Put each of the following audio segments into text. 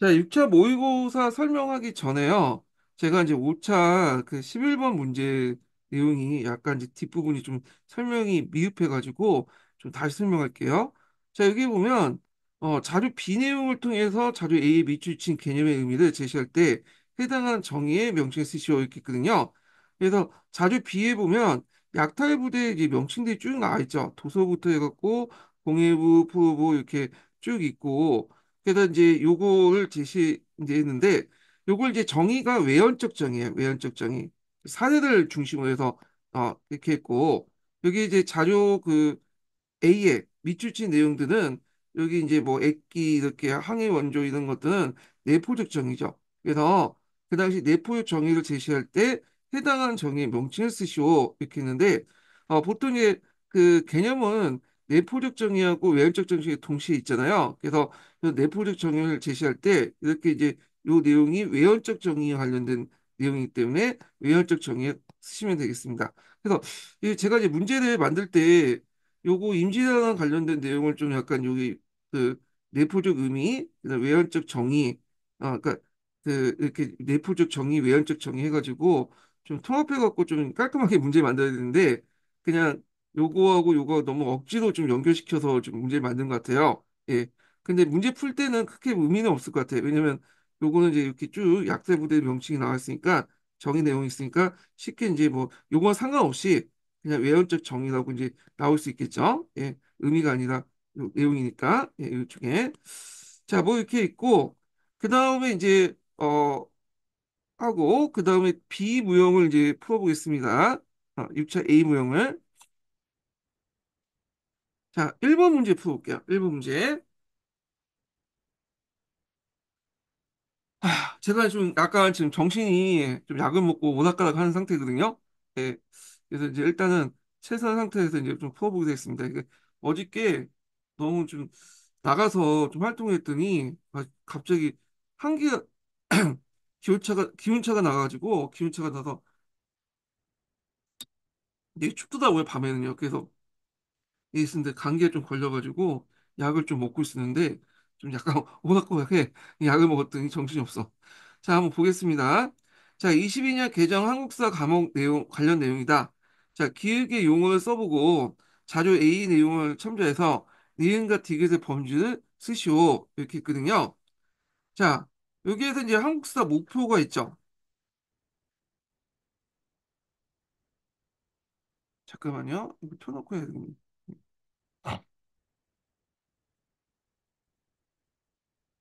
자, 6차 모의고사 설명하기 전에요. 제가 이제 5차 그 11번 문제 내용이 약간 이제 뒷부분이 좀 설명이 미흡해가지고 좀 다시 설명할게요. 자, 여기 보면, 자료 B 내용을 통해서 자료 A의 밑줄친 개념의 의미를 제시할 때 해당하는 정의의 명칭을 쓰시오 이렇게 있거든요. 그래서 자료 B에 보면 약탈 부대 이제 명칭들이 쭉 나와 있죠. 도서부터 해갖고 공예부, 부부 이렇게 쭉 있고, 그래서 이제 요거를 제시 이제 했는데 요걸 이제 정의가 외연적 정의예요. 외연적 정의. 사례를 중심으로 해서 이렇게 했고 여기 이제 자료 그 A의 밑줄친 내용들은 여기 이제 뭐 액기 이렇게 항해 원조 이런 것들은 내포적 정의죠. 그래서 그 당시 내포적 정의를 제시할 때 해당하는 정의의 명칭을 쓰시오 이렇게 했는데 보통 이제 그 개념은 내포적 정의하고 외연적 정의가 동시에 있잖아요. 그래서 그 내포적 정의를 제시할 때 이렇게 이제 요 내용이 외연적 정의에 관련된 내용이기 때문에 외연적 정의에 쓰시면 되겠습니다. 그래서 제가 이제 문제를 만들 때 요거 임시대랑 관련된 내용을 좀 약간 여기 그 내포적 의미, 그다음 외연적 정의, 그러니까 그 이렇게 내포적 정의, 외연적 정의 해가지고 좀 통합해갖고 좀 깔끔하게 문제 만들어야 되는데 그냥 요거하고 요거 너무 억지로 좀 연결시켜서 좀 문제를 만든 것 같아요. 예. 근데 문제 풀 때는 크게 의미는 없을 것 같아요. 왜냐면 요거는 이제 이렇게 쭉 약세 부대 명칭이 나와 있으니까 정의 내용이 있으니까 쉽게 이제 뭐 요건 상관없이 그냥 외연적 정의라고 이제 나올 수 있겠죠. 예, 의미가 아니라 내용이니까 예, 이쪽에 자, 뭐 이렇게 있고 그 다음에 이제 하고 그 다음에 B 무형을 이제 풀어보겠습니다. 6차 A 무형을 자, 1번 문제 풀어볼게요. 1번 문제. 제가 좀 약간 지금 정신이 좀 약을 먹고 오락가락 하는 상태거든요. 예. 그래서 이제 일단은 최선 상태에서 이제 좀 풀어보게 됐습니다. 이게 어저께 너무 좀 나가서 좀 활동했더니 갑자기 한기가 기온차가 나가지고 기온차가 나서 되게 춥더라고요 밤에는요. 그래서 있는데 감기가 좀 걸려가지고 약을 좀 먹고 있었는데 좀 약간 오락가락해 약을 먹었더니 정신이 없어. 자, 한번 보겠습니다. 자, 22년 개정 한국사 과목 내용 관련 내용이다. 자, 기획의 용어를 써보고 자료 A 내용을 첨부해서 니은과 디귿의 범주를 쓰시오 이렇게 있거든요. 자, 여기에서 이제 한국사 목표가 있죠. 잠깐만요. 이거 켜놓고 해야 되겠네.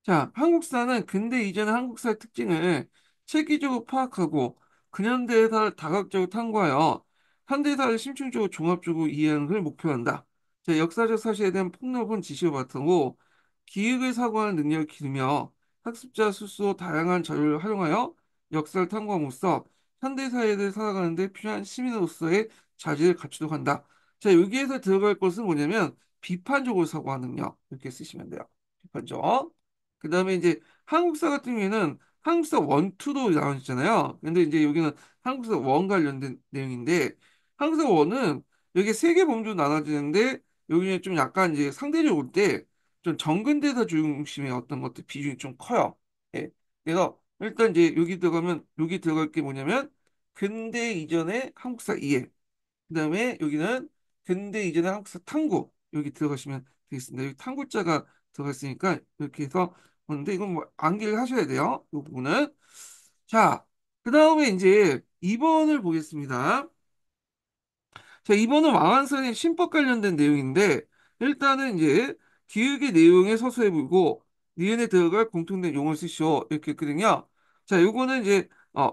자, 한국사는 근대 이전의 한국사의 특징을 체계적으로 파악하고 근현대사를 다각적으로 탐구하여 현대사를 심층적으로 종합적으로 이해하는 걸 목표한다. 자, 역사적 사실에 대한 폭넓은 지식을 바탕으로 기획을 사고하는 능력을 기르며 학습자 스스로 다양한 자료를 활용하여 역사를 탐구함으로써 현대사에 대해 살아가는 데 필요한 시민으로서의 자질을 갖추도록 한다. 자, 여기에서 들어갈 것은 뭐냐면 비판적으로 사고하는 능력 이렇게 쓰시면 돼요. 비판적. 그 다음에 이제 한국사 같은 경우에는 한국사 원투도 나오잖아요. 근데 이제 여기는 한국사 원 관련된 내용인데 한국사 원은 여기 세 개 범주로 나눠지는데 여기는 좀 약간 이제 상대적으로 볼 때 좀 정근대사 중심의 어떤 것들 비중이 좀 커요. 예. 그래서 일단 이제 여기 들어가면 여기 들어갈 게 뭐냐면 근대 이전의 한국사 이해. 그다음에 여기는 근대 이전의 한국사 탐구 여기 들어가시면 되겠습니다. 여기 탐구자가 들어갔으니까 이렇게 해서 보는데 이건 뭐 암기를 하셔야 돼요. 이 부분은 자, 그다음에 이제 2번을 보겠습니다. 자, 이번은 왕한선의 신법 관련된 내용인데 일단은 이제 기획의 내용에 서술해보고 니은에 들어갈 공통된 용어를 쓰시오 이렇게 했거든요. 자, 요거는 이제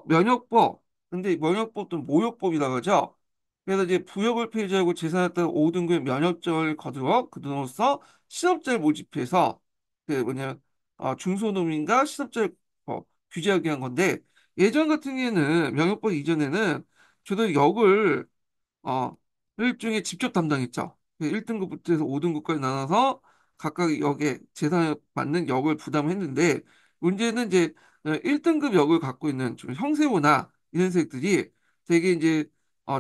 면역법 근데 면역법도 모욕법이라고 하죠. 그래서 이제 부역을 폐지하고 재산에 따른 5등급 면역점을 거두어 그들로서 실업자를 모집해서 그 뭐냐 중소노민과 실업자를 규제하게 한 건데 예전 같은 경우에는 면역법 이전에는 저도 역을 어, 일종의 직접 담당했죠. 1등급부터 해서 5등급까지 나눠서 각각 역에 재산에 맞는 역을 부담했는데 문제는 이제 1등급 역을 갖고 있는 좀 형세호나 이런 색들이 되게 이제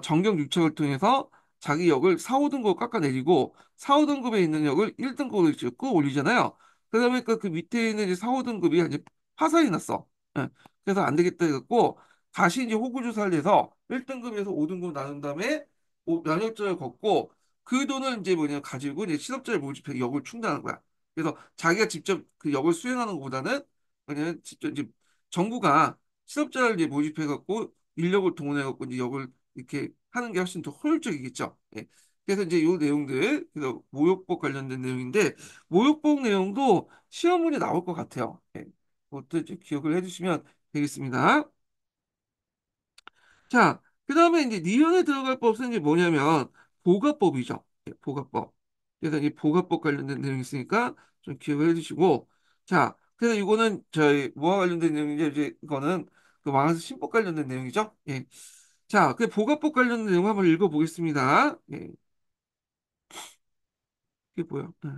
정경 유착을 통해서 자기 역을 4, 5등급 깎아내리고 4, 5등급에 있는 역을 1등급으로 끌어올리잖아요. 그러다 보니까 그 밑에 있는 이제 4, 5등급이 이제 파산이 났어. 예. 그래서 안 되겠다 해갖고 다시 이제 호구 조사를 해서 1등급에서 5등급 나눈 다음에 면허증을 걷고 그 돈을 이제 뭐냐 가지고 이제 실업자를 모집해 역을 충당하는 거야. 그래서 자기가 직접 그 역을 수행하는 것보다는 그냥 직접 이제 정부가 실업자를 이제 모집해갖고 인력을 동원해갖고 이제 역을 이렇게 하는 게 훨씬 더 효율적이겠죠. 예. 그래서 이제 요 내용들, 그래서 모욕법 관련된 내용인데, 모욕법 내용도 시험문에 나올 것 같아요. 예. 그것도 이제 기억을 해주시면 되겠습니다. 자, 그 다음에 이제 니은에 들어갈 법은 이제 뭐냐면, 보가법이죠. 예, 보가법. 그래서 이 보가법 관련된 내용이 있으니까 좀 기억을 해주시고, 자, 그래서 이거는 저희 뭐와 관련된 내용이죠? 이제 이거는 그 왕한서 신법 관련된 내용이죠. 예. 자, 그 보가법 관련된 내용 한번 읽어보겠습니다. 예. 이게 뭐야? 예.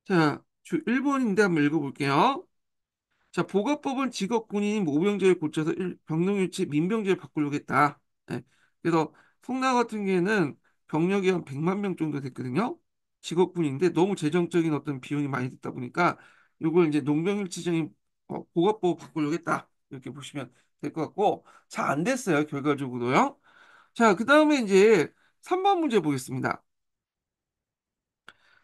자, 주 1번인데 한번 읽어볼게요. 자, 보가법은 직업 군인이 모병제를 고쳐서 병력유치 민병제를 바꾸려고 했다. 네. 그래서 성나 같은 경우에는 병력이 한 100만 명 정도 됐거든요. 직업 군인인데 너무 재정적인 어떤 비용이 많이 들다 보니까 이걸 이제 농병일치적인 보가법 바꾸려고 했다. 이렇게 보시면 될 것 같고 잘 안 됐어요. 결과적으로요. 자, 그 다음에 이제 3번 문제 보겠습니다.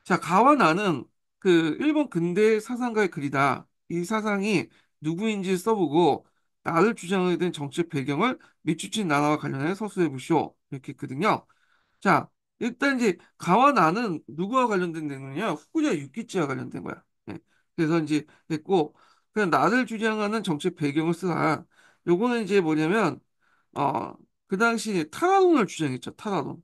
자, 가와 나는 그 일본 근대 사상가의 글이다. 이 사상이 누구인지 써보고 나를 주장하게 된 정치적 배경을 밑줄친 나라와 관련해 서술해 보시오. 이렇게 했거든요. 자, 일단 이제 가와 나는 누구와 관련된 내용이냐? 후쿠자 유키치와 관련된 거야. 예. 그래서 이제 했고 그냥 나를 주장하는 정치적 배경을 쓰라. 요거는 이제 뭐냐면 어, 그 당시 타라론을 주장했죠. 타라론.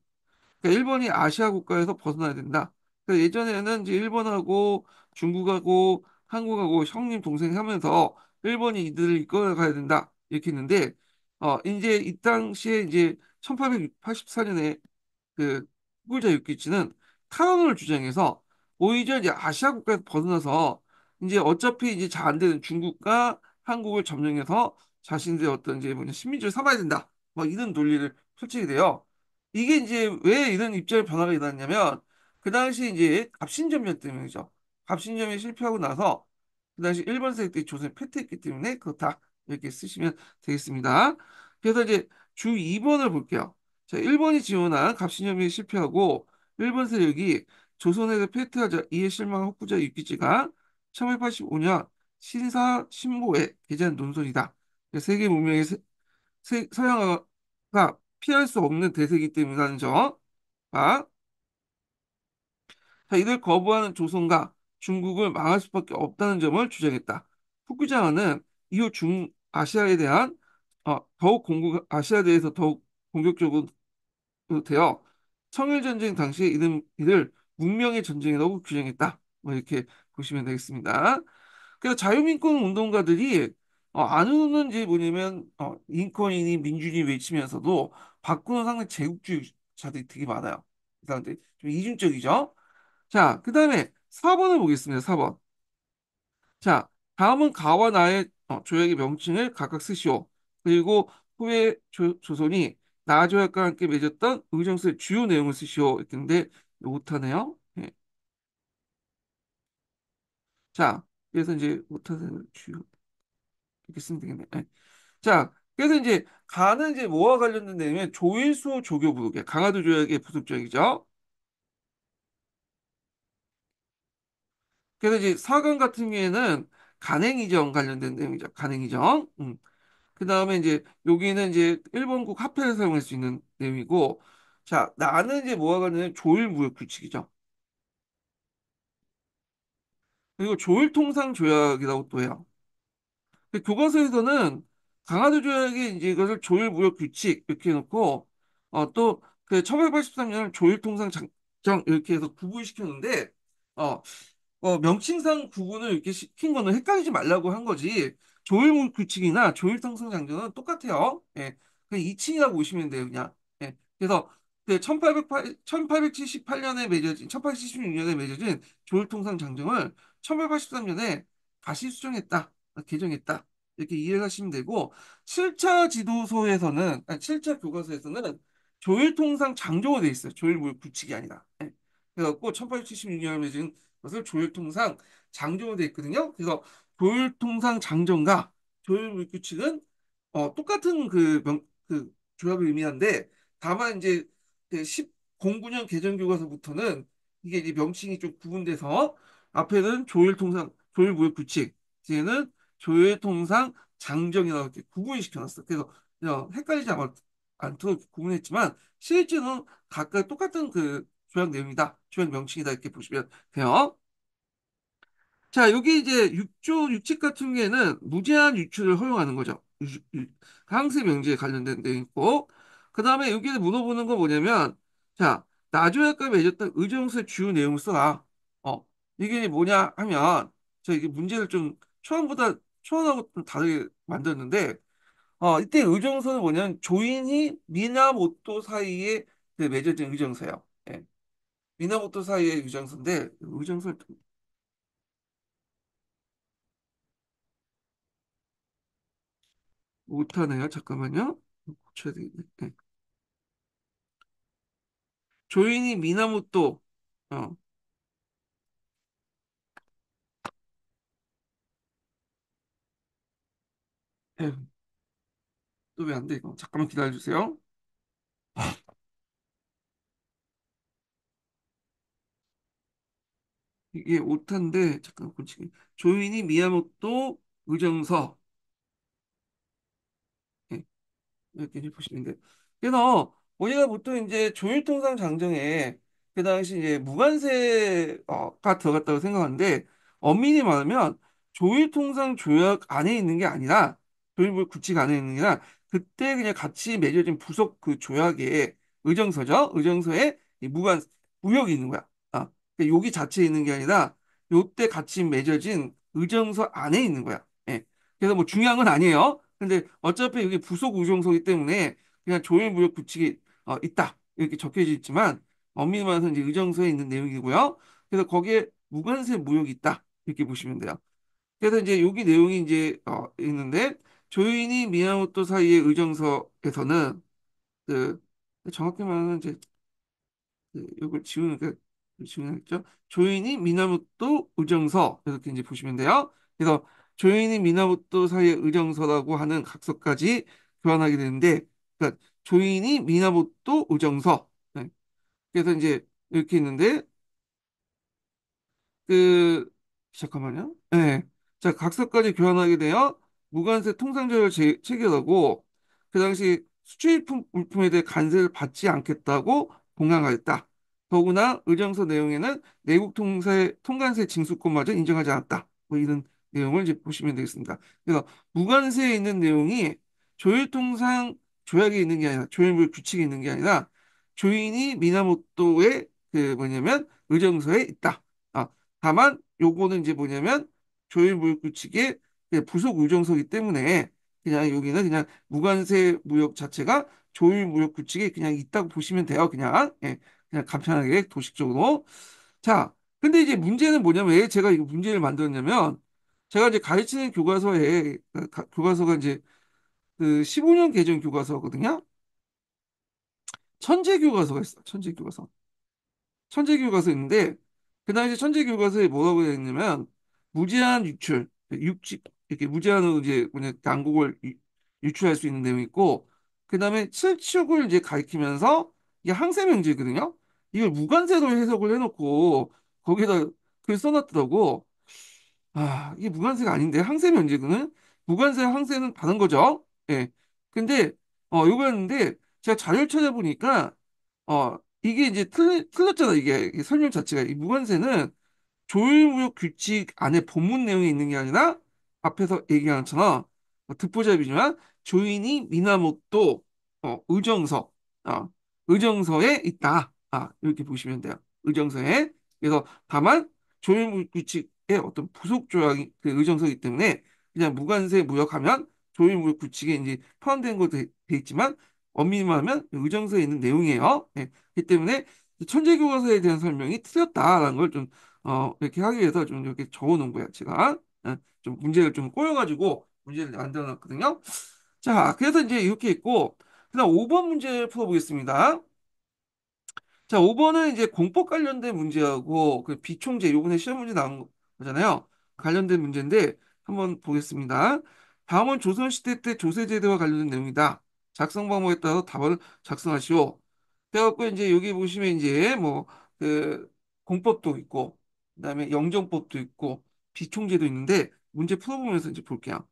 그러니까 일본이 아시아 국가에서 벗어나야 된다. 그러니까 예전에는 이제 일본하고 중국하고 한국하고 형님 동생 하면서 일본이 이들을 이끌어 가야 된다. 이렇게 했는데 이제 이 당시에 이제 1884년에 그 후쿠자 유키치는 탈원을 주장해서 오히려 이제 아시아 국가에서 벗어나서 이제 어차피 이제 잘 안 되는 중국과 한국을 점령해서 자신들의 어떤 이제 뭐냐 식민지를 삼아야 된다. 뭐 이런 논리를 펼치게 돼요. 이게 이제 왜 이런 입장의 변화가 일어났냐면 그 당시 이제 갑신전면 때문이죠. 갑신전면이 실패하고 나서 그 당시 일본 세력들이 조선을 패퇴했기 때문에 그렇다. 이렇게 쓰시면 되겠습니다. 그래서 이제 주 2번을 볼게요. 자, 일본이 지원한 갑신염이 실패하고 일본 세력이 조선에서 패퇴하자 이에 실망한 후쿠자 유키치가 1885년 신사 신보에 게재한 논설이다. 세계 문명의 서양화가 피할 수 없는 대세이기 때문이라는 점. 아, 자, 이를 거부하는 조선과 중국을 망할 수밖에 없다는 점을 주장했다. 후쿠자와는 이후 중아시아에 대한 아시아에 대해서 더욱 공격적으로 되어 청일전쟁 당시에 이를 문명의 전쟁이라고 규정했다. 뭐 이렇게 보시면 되겠습니다. 그래서 자유민권 운동가들이 안우는 이제 뭐냐면 인권이니 민주주의 외치면서도 바꾸는 상당히 제국주의자들이 되게 많아요. 이 사람들이 좀 이중적이죠. 자, 그 다음에 4번을 보겠습니다. 4번. 자, 다음은 가와 나의 조약의 명칭을 각각 쓰시오. 그리고 후에 조선이 나조약과 함께 맺었던 의정서의 주요 내용을 쓰시오. 했는데 못하네요. 예. 자, 그래서 이제 못하는 주요 이렇게 쓰면 되겠네. 예. 자, 그래서 이제 가는 이제 뭐와 관련된 내용은 조일수 조교부록이야. 강화도 조약의 부속적이죠. 그래서 이제 사관 같은 경우에는 간행이정 관련된 내용이죠. 간행이정. 그 다음에 이제 여기는 이제 일본국 화폐를 사용할 수 있는 내용이고, 자, 나는 이제 뭐가 관련된 조일무역 규칙이죠. 그리고 조일통상조약이라고 또 해요. 그 교과서에서는 강화도 조약이 이제 이것을 조일무역 규칙 이렇게 해놓고, 또그 1883년 조일통상작정 이렇게 해서 구분시켰는데, 어, 명칭상 구분을 이렇게 시킨 거는 헷갈리지 말라고 한 거지. 조일물 규칙이나 조일성승장전은 똑같아요. 예. 그냥 이칭이라고 보시면 돼요, 그냥. 예. 그래서 그 1878년에 맺어진, 1876년에 맺어진 조일통상장정을 1883년에 다시 수정했다, 개정했다. 이렇게 이해를 하시면 되고, 7차 지도서에서는, 아니, 7차 교과서에서는 조일통상 장정으로 돼 있어요. 조일물 규칙이 아니라. 예. 그래갖고 1876년에 맺은 것을 조율통상 장정으로 돼 있거든요. 그래서 조율통상 장정과 조율물규칙은 똑같은 그 조약을 의미하는데 다만 이제 그 1009년 개정교과서부터는 이게 이제 명칭이 좀 구분돼서 앞에는 조율무역규칙, 뒤에는 조율통상 장정이라고 이렇게 구분이 시켜놨어. 그래서 그냥 헷갈리지 않도록 구분했지만 실제로는 각각 똑같은 그 조약 내용이다, 조약 명칭이다 이렇게 보시면 돼요. 자, 여기 이제 6조 6칙 같은 경우에는 무제한 유출을 허용하는 거죠. 항세 명제에 관련된 데 있고, 그 다음에 여기에 물어보는 거 뭐냐면, 자, 나조약과 맺었던 의정서의 주요 내용을 써라. 어, 이게 뭐냐 하면, 저 이게 문제를 좀 초안하고 좀 다르게 만들었는데, 이때 의정서는 뭐냐면, 조인이 미나모토 사이에 그 맺어진 의정서예요. 예. 미나모토 사이의 의정서인데, 의정서를 못하네요. 잠깐만요. 고쳐야 되겠네. 네. 조인이 미나모토, 어, 또 왜 안 돼, 이거? 잠깐만 기다려주세요. 이게 오타인데, 잠깐 고치기. 조인이 미야모토 의정서, 예, 이렇게 이제 보시면 돼요. 그래서 우리가 보통 이제 조율통상 장정에 그 당시 이제 무관세가 들어갔다고 생각하는데 엄밀히 말하면 조율통상 조약 안에 있는 게 아니라 조율부 구칙 안에 있는 게 아니라 그때 그냥 같이 맺어진 부속 그 조약의 의정서죠. 의정서에 이 무역이 있는 거야. 그러니까 여기 자체에 있는 게 아니라 요때 같이 맺어진 의정서 안에 있는 거야. 예. 그래서 뭐 중요한 건 아니에요. 근데 어차피 여기 부속 의정서이기 때문에 그냥 조일무역 규칙이 있다 이렇게 적혀져 있지만 엄밀히 말해서 이제 의정서에 있는 내용이고요. 그래서 거기에 무관세 무역이 있다 이렇게 보시면 돼요. 그래서 이제 여기 내용이 이제 있는데 조인이 미야모토 사이의 의정서에서는 그 정확히 말하면 이제 이걸 지우겠죠. 조인이 미나무토 의정서 이렇게 이제 보시면 돼요. 그래서 조인이 미나무토 사이의 의정서라고 하는 각서까지 교환하게 되는데, 그러니까 조인이 미나무토 의정서. 네. 그래서 이제 이렇게 있는데 그 잠깐만요. 네. 자, 각서까지 교환하게 되어 무관세 통상조약을 체결하고 그 당시 수출입품 물품에 대해 관세를 받지 않겠다고 공약하였다. 더구나 의정서 내용에는 내국 통관세 징수권마저 인정하지 않았다. 뭐 이런 내용을 이제 보시면 되겠습니다. 그래서 무관세에 있는 내용이 조율통상 조약에 있는 게 아니라 조율물 규칙에 있는 게 아니라 조인이 미나모토의 그 뭐냐면 의정서에 있다. 아, 다만 요거는 이제 뭐냐면 조율무역규칙의 부속 의정서이기 때문에 그냥 여기는 그냥 무관세 무역 자체가 조율무역규칙에 그냥 있다고 보시면 돼요. 그냥 예, 그냥 간편하게 도식적으로. 자, 근데 이제 문제는 뭐냐면 왜 제가 이거 문제를 만들었냐면 제가 이제 가르치는 교과서에 교과서가 이제 그 15년 개정 교과서거든요. 천재 교과서가 있어. 천재 교과서. 천재교과서 있는데 그 당시 천재교과서에 뭐라고 되어 있냐면 무제한 유출, 육지 이렇게 무제한으로 이제 뭐냐 양곡을 유출할 수 있는 내용이 있고 그 다음에 실축을 이제 가리키면서 이게 항세명제거든요. 이걸 무관세로 해석을 해놓고 거기다 글 써놨더라고. 이게 무관세가 아닌데 항세 면제구는 무관세 항세는 다른 거죠. 예. 근데 요거였는데 제가 자료를 찾아보니까 이게 이제 틀렸잖아 이게 설명 자체가 이 무관세는 조율무역 규칙 안에 본문 내용이 있는 게 아니라 앞에서 얘기한 것처럼 듣보잡이지만 조인이 미나모토 의정서 의정서에 있다. 이렇게 보시면 돼요. 의정서에. 그래서 다만 조율무역 규칙의 어떤 부속 조약이 그 의정서이기 때문에 그냥 무관세 무역하면 조율무역 규칙에 이제 포함된 걸로 돼 있지만 엄밀히 말하면 의정서에 있는 내용이에요. 예. 그렇기 때문에 천재교과서에 대한 설명이 틀렸다라는 걸좀 이렇게 하기 위해서 좀 이렇게 적어놓은 거야, 제가. 좀 문제를 좀 꼬여가지고 문제를 만들어 놨거든요. 자, 그래서 이제 이렇게 있고, 그다음 5번 문제 풀어보겠습니다. 자, 5번은 이제 공법 관련된 문제하고 그 비총재 요번에 시험 문제 나온 거잖아요. 관련된 문제인데 한번 보겠습니다. 다음은 조선시대 때 조세제도와 관련된 내용이다. 작성 방법에 따라서 답을 작성하시오. 그래갖고 이제 여기 보시면 이제 뭐 그 공법도 있고 그다음에 영정법도 있고 비총제도 있는데 문제 풀어보면서 이제 볼게요.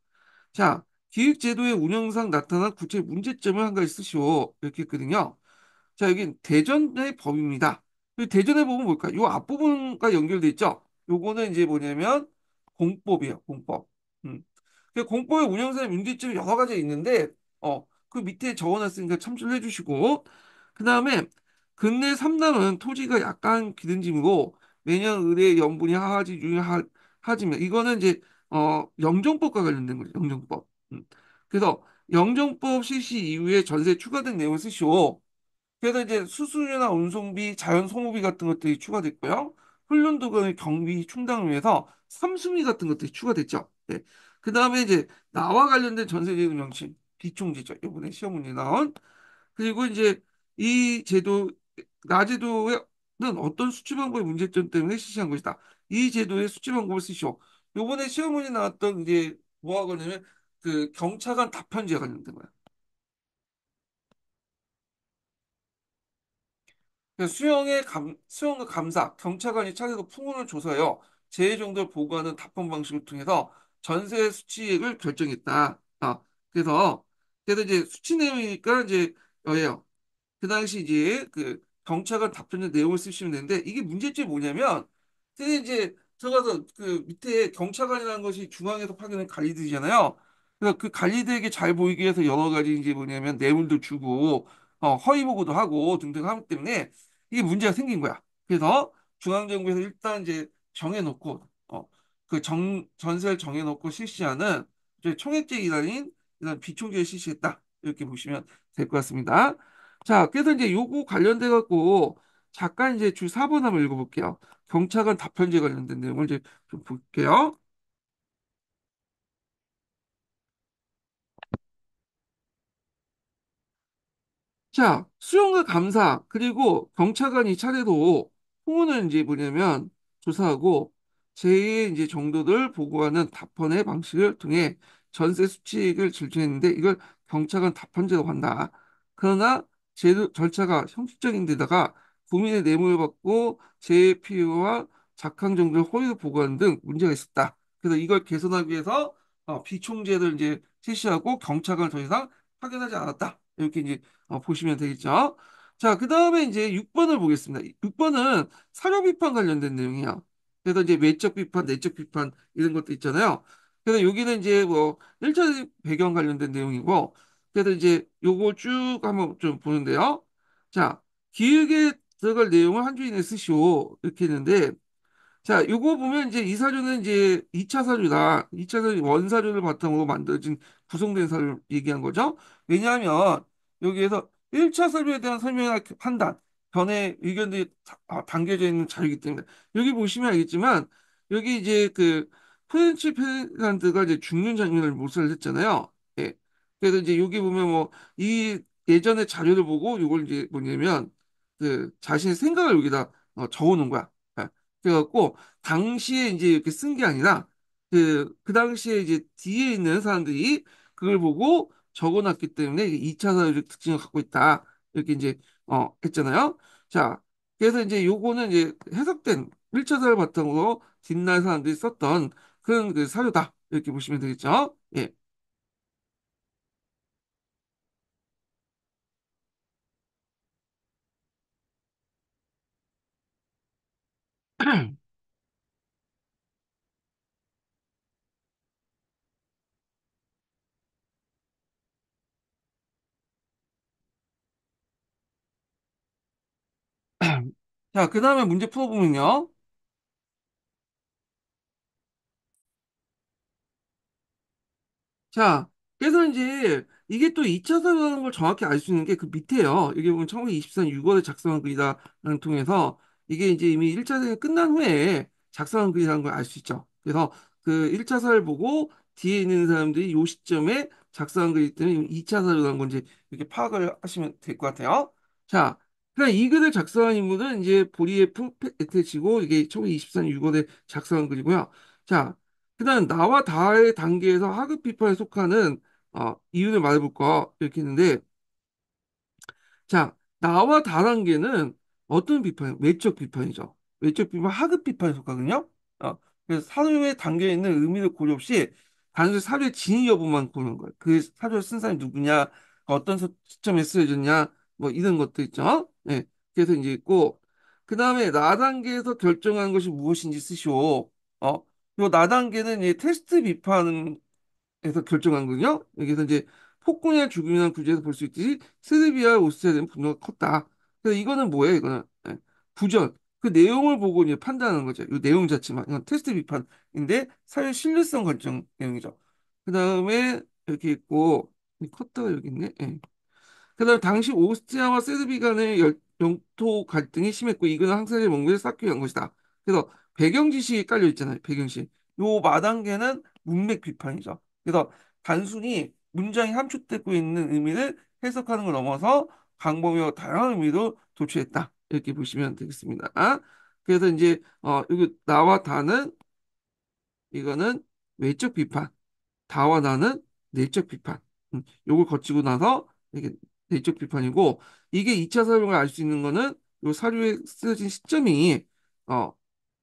자, 기획제도의 운영상 나타난 구체 문제점을 한 가지 쓰시오. 이렇게 했거든요. 자, 여기 대전의 법입니다. 이 대전의 법은 뭘까? 요 앞부분과 연결돼 있죠? 요거는 이제 뭐냐면 공법이에요, 공법. 음. 그 공법의 운영상의 문제점이 여러 가지 있는데, 그 밑에 적어놨으니까 참조를 해주시고, 그 다음에 근내 삼남은 토지가 약간 기름짐으로 매년 의뢰 염분이 하하지 하지면 이거는 이제 영정법과 관련된 거죠, 영정법. 그래서 영정법 실시 이후에 전세 추가된 내용을 쓰시오. 그래서 이제 수수료나 운송비, 자연 소모비 같은 것들이 추가됐고요. 훈련도구의 경비 충당을 위해서 삼수미 같은 것들이 추가됐죠. 네. 그 다음에 이제 나와 관련된 전세제도 명칭, 비총제죠. 이번에 시험 문제 나온. 그리고 이제 이 제도, 나제도는 어떤 수치 방법의 문제점 때문에 실시한 것이다. 이 제도의 수치 방법을 쓰시오. 요번에 시험 문제 나왔던 이제 뭐가 걸리면 그 경차관 답편지가 관련된 거야. 수용과 감사, 경찰관이 차례로 풍문을 조사하여 재해 정도를 보고하는 답변 방식을 통해서 전세 수치액을 결정했다. 그래서 이제 수치 내용이니까 이제 예요. 그 당시 이제 그 경찰관 답변의 내용을 쓰시면 되는데 이게 문제점이 뭐냐면 근데 이제 들어가서 그 밑에 경찰관이라는 것이 중앙에서 파견된 관리들이잖아요. 그래서 그 관리들에게 잘 보이기 위해서 여러 가지 이제 뭐냐면 뇌물도 주고 허위 보고도 하고 등등 하기 때문에 이게 문제가 생긴 거야. 그래서 중앙정부에서 일단 이제 정해놓고 전세를 정해놓고 실시하는 이제 총액제 기간인 이런 비총계를 실시했다. 이렇게 보시면 될 것 같습니다. 자, 그래서 이제 요거 관련돼 갖고 잠깐 이제 주 4번 한번 읽어볼게요. 경찰관 답변제 관련된 내용을 이제 좀 볼게요. 자, 수용과 감사, 그리고 경찰관이 차례로 후문을 이제 뭐냐면 조사하고 제의 이제 정도를 보고하는 답변의 방식을 통해 전세 수칙을 질주했는데 이걸 경찰관 답변제라고 한다. 그러나 제도 절차가 형식적인 데다가 국민의 뇌물을 받고 제의 필요와 작황 정도를 허위로 보고하는 등 문제가 있었다. 그래서 이걸 개선하기 위해서 비총제를 이제 실시하고 경찰관을 더 이상 파견하지 않았다. 이렇게 이제 보시면 되겠죠. 자, 그 다음에 이제 6번을 보겠습니다. 6번은 사료 비판 관련된 내용이야. 그래서 이제 외적 비판, 내적 비판 이런 것도 있잖아요. 그래서 여기는 이제 뭐 1차 배경 관련된 내용이고, 그래서 이제 요거 쭉 한번 좀 보는데요. 자, 기획에 들어갈 내용을 한 줄 이내에 쓰시오. 이렇게 했는데, 자, 요거 보면 이제 이 사료는 이제 2차 사료다. 2차 사료, 원사료를 바탕으로 만들어진 구성된 사료를 얘기한 거죠. 왜냐하면 여기에서 1차 사료에 대한 설명이나 판단, 견해, 의견들이 담겨져 있는 자료이기 때문에 여기 보시면 알겠지만 여기 이제 그 프렌치 페르난드가 이제 죽는 장면을 묘사를 했잖아요. 예. 그래서 이제 여기 보면 뭐 이 예전의 자료를 보고 이걸 이제 뭐냐면 그 자신의 생각을 여기다 적어놓은 거야. 예. 그래갖고 당시에 이제 이렇게 쓴 게 아니라 그 당시에 이제 뒤에 있는 사람들이 그걸 보고 적어놨기 때문에 2차 사회적 특징을 갖고 있다. 이렇게 이제 했잖아요. 자, 그래서 이제 요거는 이제 해석된 1차 사회 바탕으로 뒷날 사람들이 썼던 그런 그 사료다. 이렇게 보시면 되겠죠. 예. 자, 그 다음에 문제 풀어보면요. 자, 그래서 이제 이게 또 2차 사료라는 걸 정확히 알 수 있는 게 그 밑에요. 여기 보면 1924년 6월에 작성한 글이다를 통해서 이게 이제 이미 1차 사료 끝난 후에 작성한 글이라는 걸 알 수 있죠. 그래서 그 1차 사료를 보고 뒤에 있는 사람들이 요 시점에 작성한 글이기 때문에 2차 사료라는 건지 이렇게 파악을 하시면 될 것 같아요. 자, 그러니까 이 글을 작성한 인물은 이제 보리에프 에테치고 이게 1924년 6월에 작성한 글이고요. 자, 그다음 나와 다의 단계에서 하급 비판에 속하는 이유를 말해볼까 이렇게 했는데 자, 나와 다단계는 어떤 비판이에요? 외적 비판이죠. 외적 비판, 하급 비판에 속하거든요. 그래서 사료에 담겨 있는 의미를 고려 없이 단순히 사료의 진위 여부만 보는 거예요. 그 사료를 쓴 사람이 누구냐, 어떤 시점에 쓰여졌냐, 뭐 이런 것도 있죠. 네. 그래서 이제 있고, 그 다음에 나단계에서 결정한 것이 무엇인지 쓰시오. 요 나단계는 이 테스트 비판 에서 결정한 거군요. 여기서 이제 폭군이나 죽음이나 구제에서 볼 수 있듯이 세르비아 오스트리아는 분노가 컸다. 그래서 이거는 뭐예요? 이거는 부전. 그 내용을 보고 이제 판단하는 거죠. 이 내용 자체만. 이건 테스트 비판인데 사회 신뢰성 관점 내용이죠. 그 다음에 이렇게 있고 컸다가 여기 있네. 예. 그다음 당시 오스트리아와 세르비 간의 영토 갈등이 심했고 이거는 항사제盟국에 쌓기 위한 것이다. 그래서 배경지식이 깔려 있잖아요. 배경지식. 요 마당계는 문맥 비판이죠. 그래서 단순히 문장이 함축되고 있는 의미를 해석하는 걸 넘어서 광범위와 다양한 의미로 도출했다. 이렇게 보시면 되겠습니다. 그래서 이제 여기 나와 다는 이거는 외적 비판. 다와 나는 내적 비판. 요걸 거치고 나서 이게 내적 비판이고 이게 2차 사용을 알 수 있는 거는 요 사료에 쓰여진 시점이 어,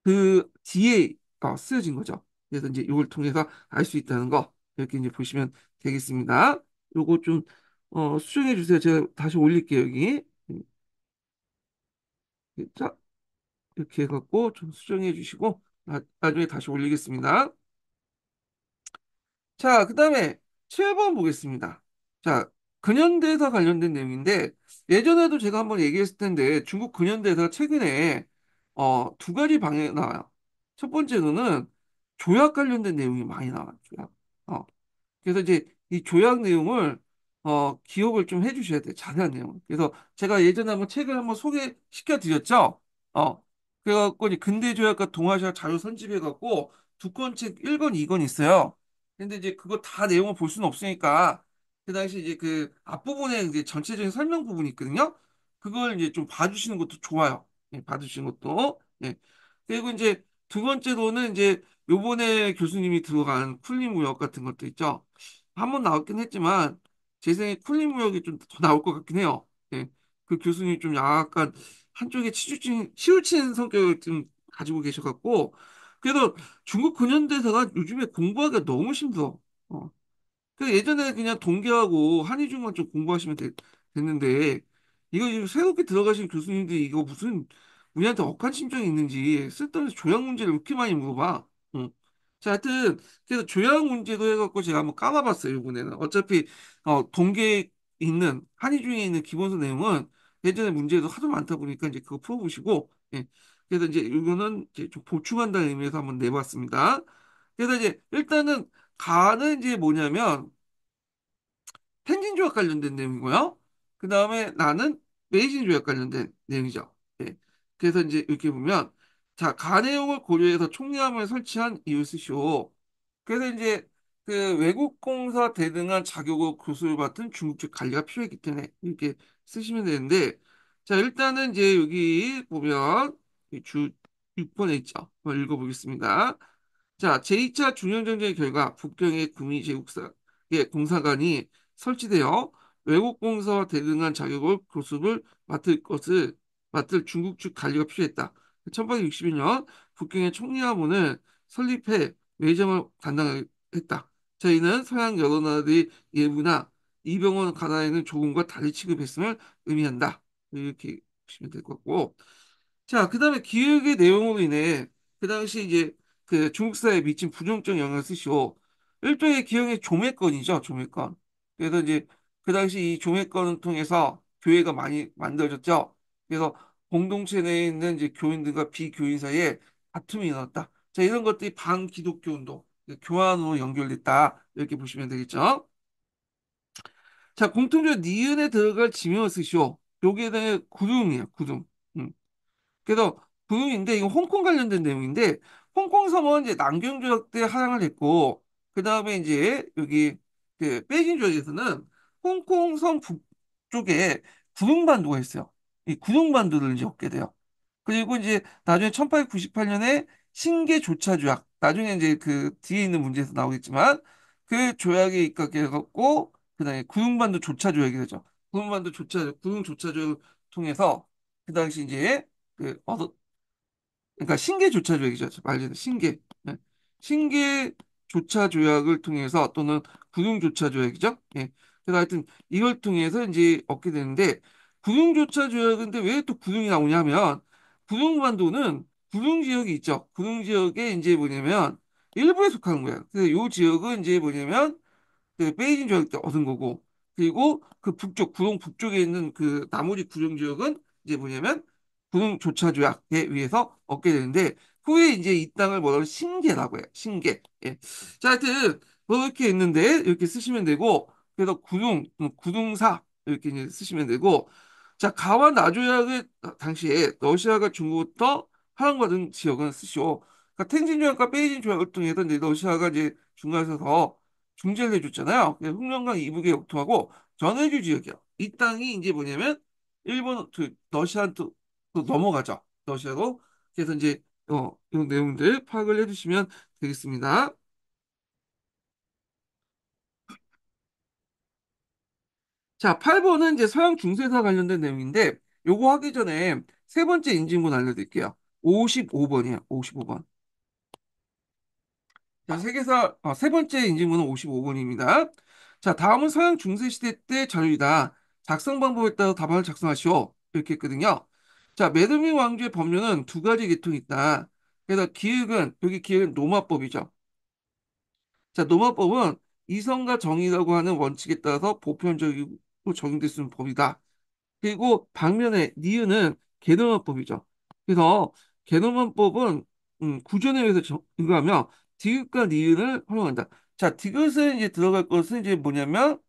그 뒤에 쓰여진 거죠. 그래서 이제 요걸 통해서 알 수 있다는 거 이렇게 이제 보시면 되겠습니다. 요거 좀 수정해 주세요. 제가 다시 올릴게요, 여기. 자, 이렇게 해갖고 좀 수정해 주시고 나중에 다시 올리겠습니다. 자, 그 다음에 7번 보겠습니다. 자, 근현대사 관련된 내용인데, 예전에도 제가 한번 얘기했을 텐데, 중국 근현대사가 최근에, 두 가지 방향이 나와요. 첫 번째로는 조약 관련된 내용이 많이 나와요, 조약. 그래서 이제 이 조약 내용을 기억을 좀 해주셔야 돼요. 자세한 내용. 그래서 제가 예전에 한번 책을 한번 소개시켜 드렸죠. 어 그래갖고 이제 근대 조약과 동아시아 자유 선집해갖고 두 권 책 1권 2권 있어요. 근데 이제 그거 다 내용을 볼 수는 없으니까 그 당시 이제 그 앞부분에 이제 전체적인 설명 부분이 있거든요. 그걸 이제 좀 봐주시는 것도 좋아요. 예, 봐주시는 것도. 예. 그리고 이제 두 번째로는 이제 요번에 교수님이 들어간 풀리무역 같은 것도 있죠. 한 번 나왔긴 했지만 제 생각에 풀리무역이 좀 더 나올 것 같긴 해요. 예. 그 교수님이 좀 약간 한쪽에 치우친 성격을 좀 가지고 계셔갖고 그래도 중국 근현대사가 요즘에 공부하기가 너무 힘들어. 어. 그 예전에 그냥 동계하고 한의중만 좀 공부하시면 됐는데 이거 지금 새롭게 들어가신 교수님들이 이거 무슨 우리한테 억한 심정이 있는지 쓸데없이 조약 문제를 왜 이렇게 많이 물어봐. 응. 자, 하여튼 그래서 조약 문제도 해갖고 제가 한번 까봐봤어요. 이번에는 어차피 동계에 있는 한의중에 있는 기본서 내용은 예전에 문제도 하도 많다 보니까 이제 그거 풀어보시고 예. 그래서 이제 이거는 이제 좀 보충한다는 의미에서 한번 내봤습니다. 그래서 이제 일단은 가는 이제 뭐냐면 펜진 조약 관련된 내용이고요. 그 다음에 나는 베이징 조약 관련된 내용이죠. 예. 그래서 이제 이렇게 보면 자, 가 내용을 고려해서 총리함을 설치한 이유 쓰시오. 그래서 이제 그 외국 공사 대등한 자격으로 교수를 맡은 중국적 관리가 필요했기 때문에 이렇게 쓰시면 되는데 자, 일단은 이제 여기 보면 이주 6번에 있죠. 한번 읽어보겠습니다. 자, 제2차 중연전쟁의 결과 북경의 구미 제국사의 공사관이 설치되어 외국 공사와 대등한 자격을 교습을 맡을 중국 측 관리가 필요했다. 1862년 북경의 총리하문을 설립해 외정을 담당했다. 저희는 서양 여러 나라들의 예부나 이병헌 가나에는 조금과 달리 취급했음을 의미한다. 이렇게 보시면 될 것 같고. 자, 그 다음에 기획의 내용으로 인해 그 당시 이제 그 중국 사회에 미친 부정적 영향을 쓰시오. 일종의 기형의 조매권이죠, 조매권. 그래서 이제 그 당시 이 조매권을 통해서 교회가 많이 만들어졌죠. 그래서 공동체 내에 있는 이제 교인들과 비교인 사이에 다툼이 일어났다. 자, 이런 것들이 반기독교 운동, 교환으로 연결됐다. 이렇게 보시면 되겠죠. 자, 공통적 니은에 들어갈 지명을 쓰시오. 여기에 대해 구름이에요, 구름. 음. 그래서 부흥인데 이거 홍콩 관련된 내용인데 홍콩 섬은 이제 남경 조약 때 하향을 했고 그 다음에 이제 여기 그 베이징 조약에서는 홍콩 섬 북쪽에 구릉반도가 있어요. 이 구동반도를 이제 얻게 돼요. 그리고 이제 나중에 1898년에 신계 조차 조약, 나중에 이제 그 뒤에 있는 문제에서 나오겠지만 그 조약에 입각해갖고 그다음에 구동반도 조차 조약이 되죠. 구동 조차 조약을 통해서 그 당시 이제 그 그러니까 신계 조차 조약이죠. 말 그대로 신계. 네. 신계 조차 조약을 통해서 또는 구dung 조차 조약이죠. 예. 그래서 하여튼 이걸 통해서 이제 얻게 되는데 구dung 조차 조약인데 왜 또 구dung 이 나오냐면 구dung 반도는 구dung 지역이 있죠. 구dung 지역에 이제 뭐냐면 일부에 속하는 거예요. 그래서 이 지역은 이제 뭐냐면 그 베이징 조약 때 얻은 거고 그리고 그 북쪽 구동 북쪽에 있는 그 나머지 구dung 지역은 이제 뭐냐면 구dung 조차 조약에 의해서 얻게 되는데 후에 이제 이 땅을 뭐라고 신계라고 해요. 신계. 예. 자, 하여튼 뭐 이렇게 있는데 이렇게 쓰시면 되고 그래서 구둥사 이렇게 이제 쓰시면 되고 자, 가와 나조약을 당시에 러시아가 중국부터 허용받은 지역은 쓰시오. 그러니까 텐진 조약과 베이징 조약을 통해서 이제 러시아가 이제 중간에서 중재를 해줬잖아요. 흑령강 이북의 역토하고 전해주 지역이요. 이 땅이 이제 뭐냐면 일본 러시아한테 또 넘어가죠. 러시아로. 그래서 이제 이 내용들 파악을 해주시면 되겠습니다. 자, 8번은 이제 서양 중세사 관련된 내용인데 요거 하기 전에 세 번째 인증문 알려드릴게요. 55번이에요. 55번. 자, 세 번째 인증문은 55번입니다. 자, 다음은 서양 중세 시대 때 자료이다. 작성 방법에 따라 답안을 작성하시오. 이렇게 했거든요. 자, 메르미 왕조의 법률은 두 가지 계통이 있다. 그래서 여기 기획은 노마법이죠. 자, 노마법은 이성과 정의라고 하는 원칙에 따라서 보편적이고 적용될 수 있는 법이다. 그리고 방면에 니은은 개노만법이죠. 그래서 개노만법은 구전에 의해서 증거하며 디귿과 니은을 활용한다. 자, 디귿에 이제 들어갈 것은 이제 뭐냐면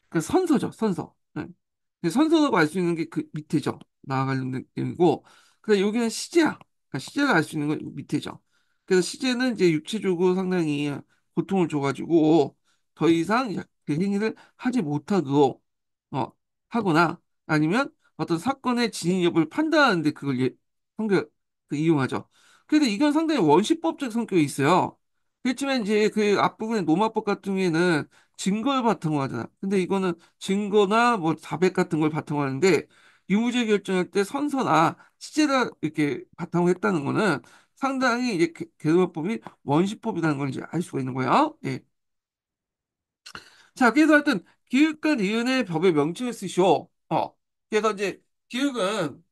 그 선서죠, 선서. 네. 근데 선서라고 알 수 있는 게 그 밑에죠. 나와 관련된 내용이고. 그래서 여기는 시제야. 그러니까 시제가 알 수 있는 건 밑에죠. 그래서 시제는 이제 육체적으로 상당히 고통을 줘가지고 더 이상 그 행위를 하지 못하도록 하거나 아니면 어떤 사건의 진위 여부를 판단하는데 그걸 성격 이용하죠. 그래도 이건 상당히 원시법적 성격이 있어요. 그렇지만 이제 그 앞부분의 노마법 같은 경우에는 증거를 바탕으로 하잖아. 근데 이거는 증거나 뭐 자백 같은 걸 바탕으로 하는데 유무죄 결정할 때 선서나 시제를 이렇게 바탕으로 했다는 거는 상당히 이제 개도법이 원시법이라는 걸 이제 알 수가 있는 거야. 예. 자, 그래서 하여튼 기획과 니은의 법의 명칭을 쓰시오. 그래서 이제 기획은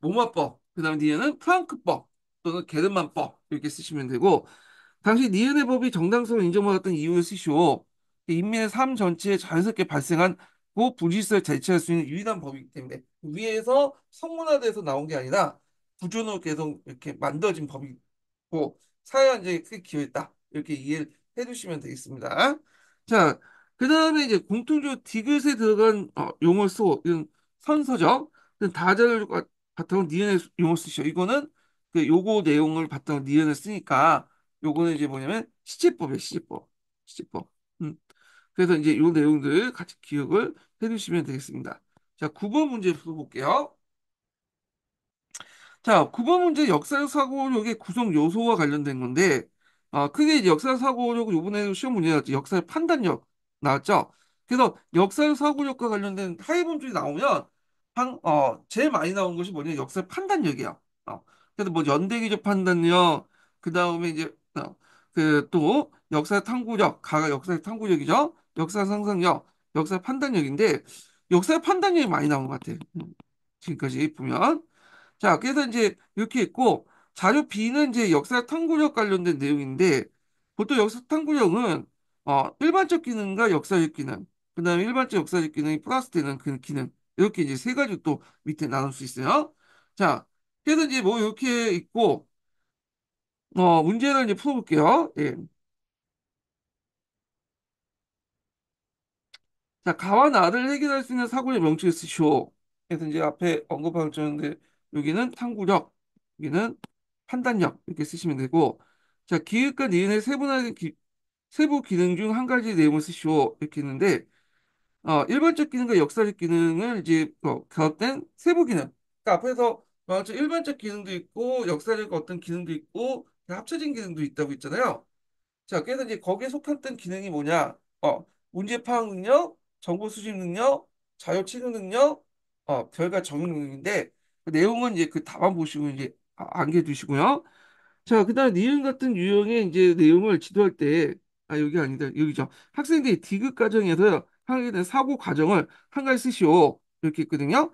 로마법, 그다음에 니은은 프랑크법 또는 게르만법 이렇게 쓰시면 되고 당시 니은의 법이 정당성을 인정받았던 이유를 쓰시오. 인민의 삶 전체에 자연스럽게 발생한 고 불질서를 대체할 수 있는 유일한 법이기 때문에 위에서 성문화돼서 나온 게 아니라 구조로 계속 이렇게 만들어진 법이고 사회 안정에 크게 기여했다. 이렇게 이해를 해두시면 되겠습니다. 자, 그 다음에 이제 공통적으로 디귿에 들어간 용어 쓰고 이건 선서적 이건 다자를 바탕으로 니은의 용어 쓰시오. 이거는 그 요거 내용을 바탕으로 니은을 쓰니까 요거는 이제 뭐냐면 시제법이에요, 시제법. 시제법. 음. 그래서 이제 요 내용들 같이 기억을 해두시면 되겠습니다. 자, 9번 문제 풀어볼게요. 자, 9번 문제 역사 사고력의 구성 요소와 관련된 건데, 크게 이제 역사 사고력은 이번에 시험 문제 나왔죠. 역사 판단력 나왔죠. 그래서 역사 사고력과 관련된 타입 문제이 나오면, 제일 많이 나온 것이 뭐냐, 역사 판단력이야. 그래서 뭐 연대기적 판단력, 그 다음에 이제, 또 역사 탐구력, 가가 역사 탐구력이죠. 역사 상상력, 역사 판단력인데, 역사 판단력이 많이 나온 것 같아. 지금까지 보면. 자, 그래서 이제 이렇게 있고, 자료 B는 이제 역사 탐구력 관련된 내용인데, 보통 역사 탐구력은, 일반적 기능과 역사적 기능, 그 다음에 일반적 역사적 기능이 플러스 되는 그 기능, 이렇게 이제 세 가지 또 밑에 나눌 수 있어요. 자, 그래서 이제 뭐 이렇게 있고, 문제를 이제 풀어볼게요. 예. 자, 가와 나를 해결할 수 있는 사고의 명칭을 쓰시오. 그래서 이제 앞에 언급한 점인데, 여기는 탐구력, 여기는 판단력, 이렇게 쓰시면 되고, 자, 기획과 니은의 세부 기능 중 한 가지 내용을 쓰시오. 이렇게 했는데, 일반적 기능과 역사적 기능을 이제 결합된 세부 기능. 그러니까 앞에서 말한 일반적 기능도 있고 역사적 어떤 기능도 있고 합쳐진 기능도 있다고 했잖아요. 자, 그래서 이제 거기에 속했던 기능이 뭐냐? 문제 파악 능력, 정보 수집 능력, 자료 취급 능력, 결과 적용 능력인데 그 내용은 이제 그 답안 보시고 이제 암기해 두시고요. 자, 그다음 니은 같은 유형의 이제 내용을 지도할 때, 여기 아니다, 여기죠. 학생들이 디귿 과정에서 하게 된 사고 과정을 한 가지 쓰시오. 이렇게 있거든요.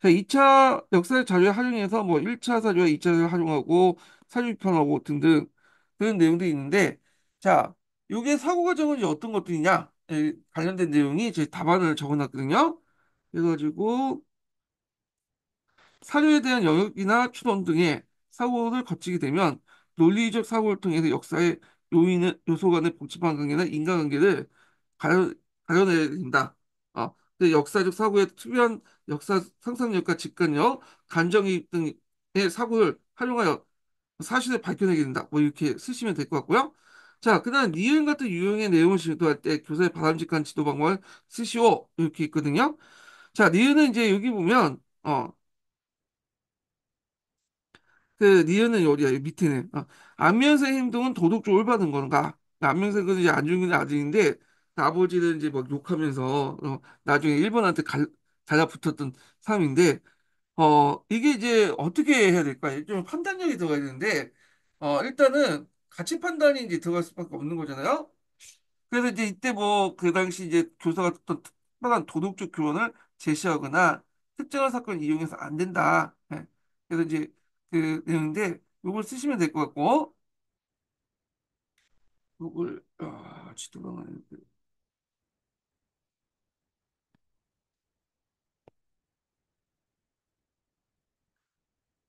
자, 2차 역사 자료 활용해서 뭐 1차 사료와 2차 사료 활용하고 사료 비판하고 등등 그런 내용들이 있는데, 자, 요게 사고 과정은 이제 어떤 것들이냐? 관련된 내용이 제 답안을 적어놨거든요. 그래가지고 사료에 대한 영역이나 추론 등의 사고를 거치게 되면 논리적 사고를 통해서 역사의 요소 간의 복잡한 관계나 인과관계를 가려, 가려내야 된다. 그 역사적 사고의 특별한 역사 상상력과 직관력, 감정이입 등의 사고를 활용하여 사실을 밝혀내게 된다. 뭐 이렇게 쓰시면 될 것 같고요. 자, 그다음 니은 같은 유형의 내용을 지도할 때 교사의 바람직한 지도 방법을 쓰시오. 이렇게 있거든요. 자, 니은은 이제 여기 보면 그 니은은 어디야? 여기 밑에는. 안면서의 행동은 도덕적으로 올바른 건가? 안면서는 이제 안중근의 아들인데 그 아버지를 이제 막 욕하면서 나중에 일본한테 달라붙었던 사람인데 이게 이제 어떻게 해야 될까? 좀 판단력이 들어가야 되는데 일단은 가치 판단이 이제 들어갈 수밖에 없는 거잖아요. 그래서 이제 이때 뭐 그 당시 이제 교사가 어떤 특별한 도덕적 교훈을 제시하거나 특정한 사건을 이용해서 안 된다. 그래서 이제 그 내용인데 이걸 쓰시면 될 것 같고 이걸 지도방을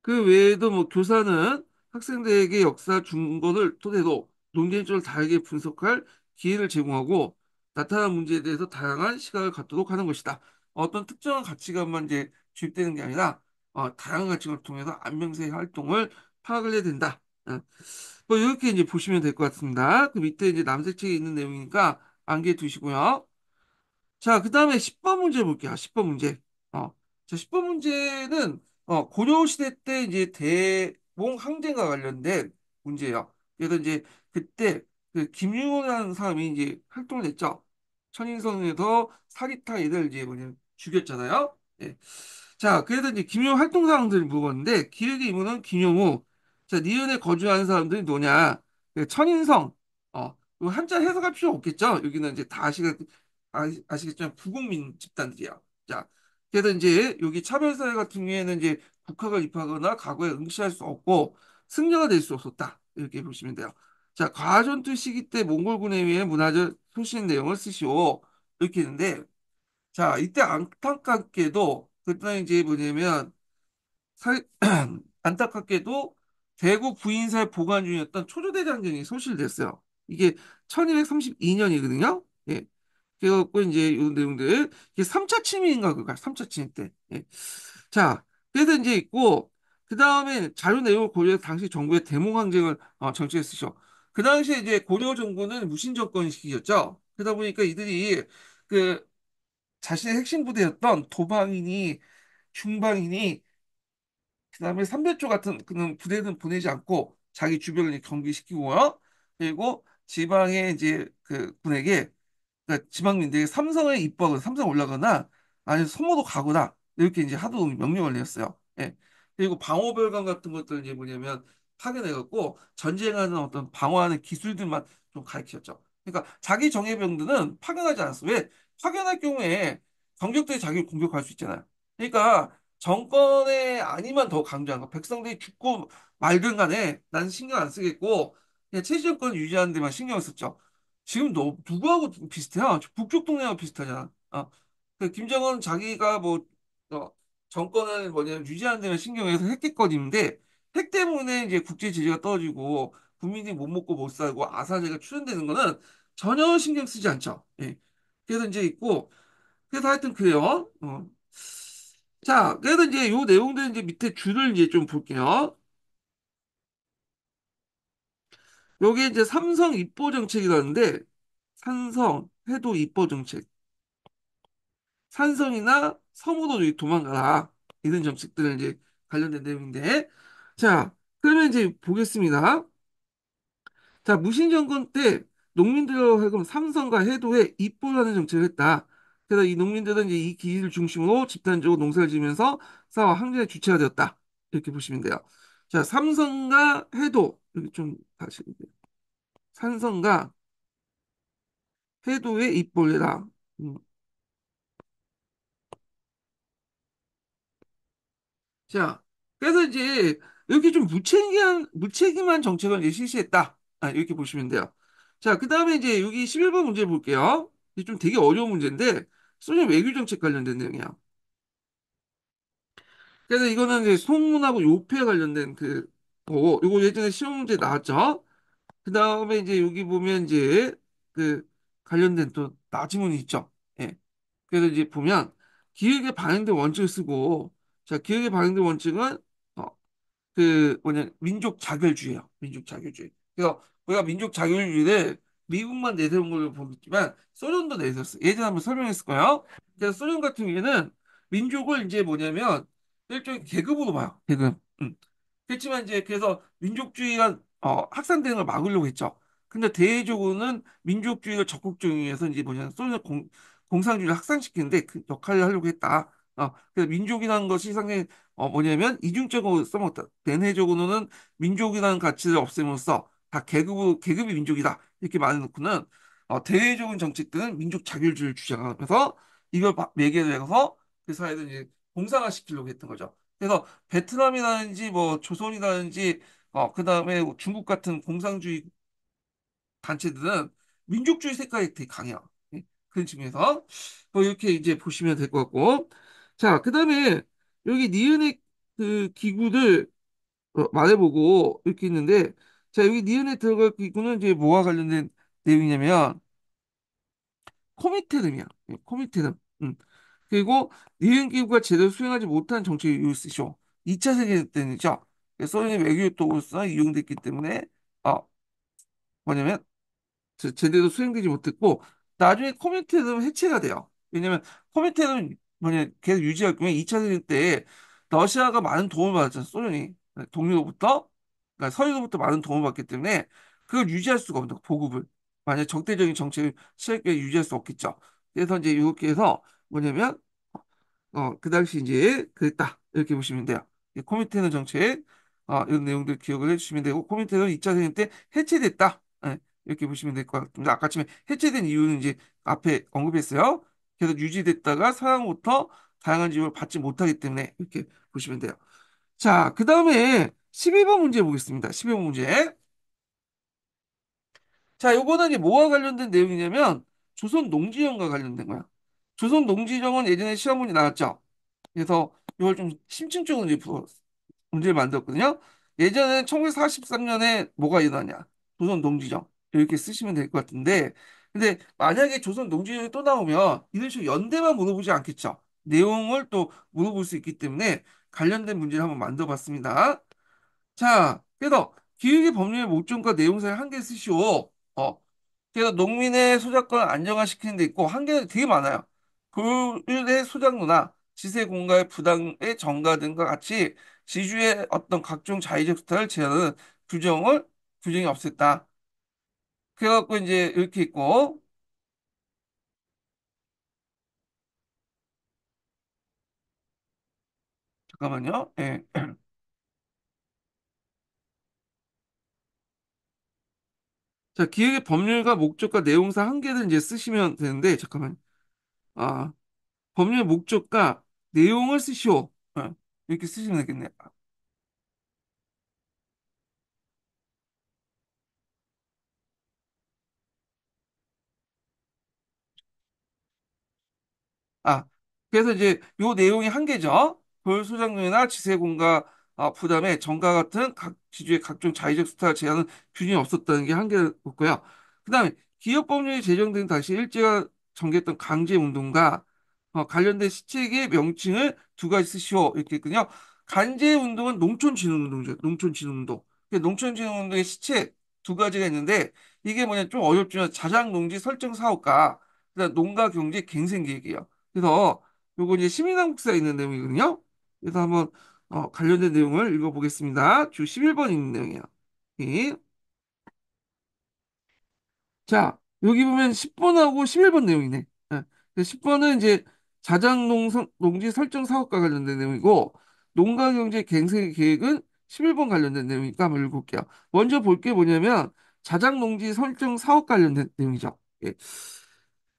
그 외에도 뭐 교사는 학생들에게 역사 중거를 토대로 논쟁적으로 다르게 분석할 기회를 제공하고 나타난 문제에 대해서 다양한 시각을 갖도록 하는 것이다. 어떤 특정한 가치관만 이제 주입되는 게 아니라 다양한 가치관을 통해서 안명세의 활동을 파악을 해야 된다. 뭐 이렇게 이제 보시면 될 것 같습니다. 그 밑에 이제 남색책에 있는 내용이니까 암기해 두시고요. 자, 그 다음에 10번 문제 볼게요. 10번 문제. 자, 10번 문제는 고려시대 때 이제 대몽 항쟁과 관련된 문제예요. 그래서 이제 그때 그 김유호라는 사람이 이제 활동을 했죠. 천인성에서 사리타 애들 이제 뭐냐 죽였잖아요. 예. 자, 그래서 이제 김용호 활동 사항들을 물어봤는데 기획의 임무는 김용호. 자, 니은에 거주하는 사람들이 뭐냐? 그 천인성. 이거 한자 해석할 필요 없겠죠? 여기는 이제 다 아시겠지만 부국민 집단들이야. 자, 그래서 이제 여기 차별사회 같은 경우에는 이제 국학을 입학하거나 과거에 응시할 수 없고 승려가 될 수 없었다. 이렇게 보시면 돼요. 자, 과전투 시기 때 몽골군에 의해 문화적 소신 내용을 쓰시오. 이렇게 했는데 자, 이때 안타깝게도 그때 이제 뭐냐면 사- 안타깝게도 대구 부인사에 보관 중이었던 초조대장정이 소실됐어요. 이게 1232년이거든요. 예. 그래갖고 이제 이 내용들 이게 3차 침입인가 그거 3차 침입 때. 예. 자, 그래서 이제 있고 그 다음에 자료 내용을 고려해서 당시 정부의 대몽항쟁을 정치에 쓰죠. 그 당시에 이제 고려 정부는 무신 정권 시기였죠. 그러다 보니까 이들이 그 자신의 핵심 부대였던 도방이니 중방이니 그다음에 삼별조 같은 그런 부대는 보내지 않고 자기 주변을 경비시키고요. 그리고 지방의 이제 그 군에게 그러니까 지방민들에게 삼성에 입학을 삼성 올라가나 아니 소모도 가거나 이렇게 이제 하도 명령을 내렸어요. 예. 그리고 방어별관 같은 것들 이제 뭐냐면 파견해갖고 전쟁하는 어떤 방어하는 기술들만 좀 가르쳤죠. 그러니까 자기 정예병들은 파견하지 않았어. 왜? 파견할 경우에 병력들이 자기를 공격할 수 있잖아요. 그러니까 정권의 아니만 더 강조한 거. 백성들이 죽고 말든 간에 나는 신경 안 쓰겠고 그냥 체제 정권 유지하는 데만 신경을 썼죠. 지금 너 누구하고 비슷해요? 북쪽 동네하고 비슷하잖아. 그 김정은 자기가 뭐 정권을 뭐냐 유지하는 데만 신경해서 했겠거니인데 핵 때문에 이제 국제 지지가 떨어지고 국민이 못 먹고 못 살고 아사제가 출현되는 거는 전혀 신경 쓰지 않죠. 예. 그래서 이제 있고 그래서 하여튼 그래요. 자, 그래서 이제 요 내용들 이제 밑에 줄을 이제 좀 볼게요. 요게 이제 삼성 입보 정책이라는데 삼성 해도 입보 정책. 산성이나 섬으로 이제 도망가라. 이런 정책들을 이제 관련된 내용인데. 자, 그러면 이제 보겠습니다. 자, 무신정권 때 농민들로 하여금 삼성과 해도에 입보하는 정책을 했다. 그래서 이 농민들은 이제 이 기지를 중심으로 집단적으로 농사를 지으면서 싸워 항쟁의 주체가 되었다. 이렇게 보시면 돼요. 자, 삼성과 해도, 여기 좀 다시, 삼성과 해도에 입보해라. 음. 자, 그래서 이제 이렇게 좀 무책임한 정책을 이제 실시했다. 아, 이렇게 보시면 돼요. 자, 그 다음에 이제 여기 11번 문제 볼게요. 이게 좀 되게 어려운 문제인데, 소련 외교 정책 관련된 내용이야. 그래서 이거는 이제 송문하고 요패 관련된 그 거고, 이거 예전에 시험 문제 나왔죠? 그 다음에 이제 여기 보면 이제 그 관련된 또 나지문이 있죠. 예. 그래서 이제 보면 기획에 반영된 원칙을 쓰고, 자, 기획에 반영된 원칙은 어, 그 뭐냐 민족 자결주의예요. 민족 자결주의. 그래서 우리가 민족 자결주의를 미국만 내세운 걸로 보겠지만 소련도 내세웠어요. 예전에 한번 설명했을 거예요. 그래서 소련 같은 경우에는 민족을 이제 뭐냐면 일종의 계급으로 봐요. 계급. 그렇지만 이제 그래서 민족주의가 확산되는 걸 막으려고 했죠. 근데 대외적으로는 민족주의를 적극적으로 해서 이제 뭐냐면 소련 공산주의를 확산시키는데 그 역할을 하려고 했다. 그래서 민족이라는 것이 상당히 뭐냐면 이중적으로 써먹었다. 대내적으로는 민족이라는 가치를 없애면서 다 계급이 민족이다. 이렇게 말해놓고는 대외적인 정책들은 민족 자결주의를 주장하면서 이걸 매개로 해서 그 사회를 이제 공산화시키려고 했던 거죠. 그래서 베트남이라든지 뭐 조선이라든지 그다음에 중국 같은 공산주의 단체들은 민족주의 색깔이 되게 강해요. 예, 그런 측면에서 뭐 이렇게 이제 보시면 될 것 같고 자 그다음에 여기 니은의 그 기구들 말해보고 이렇게 있는데 자 여기 니은에 들어갈 기구는 이제 뭐와 관련된 내용이냐면 코미테름이야. 예, 코미테름. 그리고 니은 기구가 제대로 수행하지 못한 정책을 이유쓰죠. 2차 세계대전 때는요. 소련의 외교도구로서 이용됐기 때문에 어 뭐냐면 제대로 수행되지 못했고 나중에 코민텔은 해체가 돼요. 왜냐면 코민텔은 뭐냐 계속 유지할 거면 2차 대전 때 러시아가 많은 도움을 받았잖아요. 소련이 동료로부터 그러니까 서유로부터 많은 도움을 받기 때문에 그걸 유지할 수가 없는 거 보급을 만약 적대적인 정책을 시행하게 유지할 수 없겠죠. 그래서 이제 이렇게 해서 뭐냐면 그 당시 이제 그랬다. 이렇게 보시면 돼요. 이 코미테는 정책, 이런 내용들 기억을 해주시면 되고, 코미테는 2차 대전 때 해체됐다. 예, 이렇게 보시면 될 것 같습니다. 아까 처음에 해체된 이유는 이제 앞에 언급했어요. 계속 유지됐다가 사랑부터 다양한 지원을 받지 못하기 때문에 이렇게 보시면 돼요. 자, 그 다음에 12번 문제 보겠습니다. 12번 문제. 자, 요거는 이제 뭐와 관련된 내용이냐면, 조선 농지령과 관련된 거야. 조선 농지령은 예전에 시험 문제 나왔죠. 그래서 이걸 좀 심층적으로 이제 문제를 만들었거든요. 예전에 1943년에 뭐가 일어나냐? 조선 농지정 이렇게 쓰시면 될 것 같은데, 근데 만약에 조선 농지정이 또 나오면 이런 식으로 연대만 물어보지 않겠죠. 내용을 또 물어볼 수 있기 때문에 관련된 문제를 한번 만들어봤습니다. 자, 그래서 기획의 법률의 목적과 내용사를 한 개 쓰시오. 그래서 농민의 소작권을 안정화시키는 데 있고 한계는 되게 많아요. 불의 소작로나 지세 공가의 부당의 정가 등과 같이 지주의 어떤 각종 자의적 수단을 제한하는 규정이 없앴다. 그래갖고 이제 이렇게 있고 잠깐만요. 예. 자, 기획의 법률과 목적과 내용사 한 개를 이제 쓰시면 되는데 잠깐만. 아, 법률의 목적과 내용을 쓰시오. 이렇게 쓰시면 되겠네요. 그래서 이제 요 내용이 한 개죠. 불소장료나 지세공가 부담에 정가 같은 각 지주의 각종 자의적 수탁을 제한하는 규정이 없었다는 게 한 개였고요. 그다음에 기업법률이 제정된 당시 일제가 전개했던 강제운동과 관련된 시책의 명칭을 두 가지 쓰시오 이렇게 했거든요. 강제운동은 농촌진흥운동이죠. 농촌진흥운동. 농촌진흥운동의 시책 두 가지가 있는데 이게 뭐냐 좀 어렵지만 자작농지 설정 사업과 그다음 농가 경제 갱생 계획이에요. 그래서 요거 이제 시민항국사에 있는 내용이거든요. 그래서 한번 관련된 내용을 읽어보겠습니다. 주 11번 있는 내용이에요. 예. 자, 여기 보면 10번하고 11번 내용이네. 예. 10번은 이제 농지 설정 사업과 관련된 내용이고, 농가경제 갱생 계획은 11번 관련된 내용이니까 한번 읽어볼게요. 먼저 볼 게 뭐냐면, 자작농지 설정 사업 관련된 내용이죠. 예.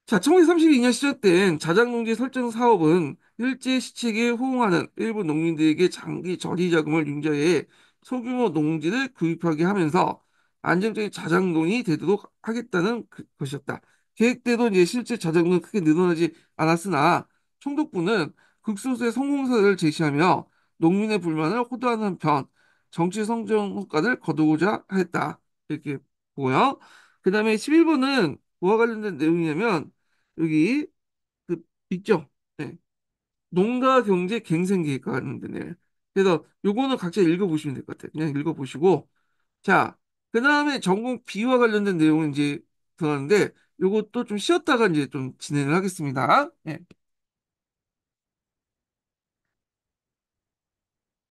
자, 1932년 시작된 자작농지 설정 사업은 일제 시책에 호응하는 일부 농민들에게 장기 저리 자금을 융자해 소규모 농지를 구입하게 하면서 안정적인 자작농이 되도록 하겠다는 것이었다. 계획대로 이제 실제 자작농은 크게 늘어나지 않았으나 총독부는 극소수의 성공사를 제시하며 농민의 불만을 호도하는 한편 정치 성장 효과를 거두고자 했다. 이렇게 보고요. 그 다음에 11번은 뭐와 관련된 내용이냐면 여기 그 있죠. 네. 농가 경제 갱생 계획과 관련되네요. 그래서 요거는 각자 읽어보시면 될 것 같아요. 그냥 읽어보시고 자, 그 다음에 전공 비와 관련된 내용은 이제 들어가는데 요것도 좀 쉬었다가 이제 좀 진행을 하겠습니다. 네.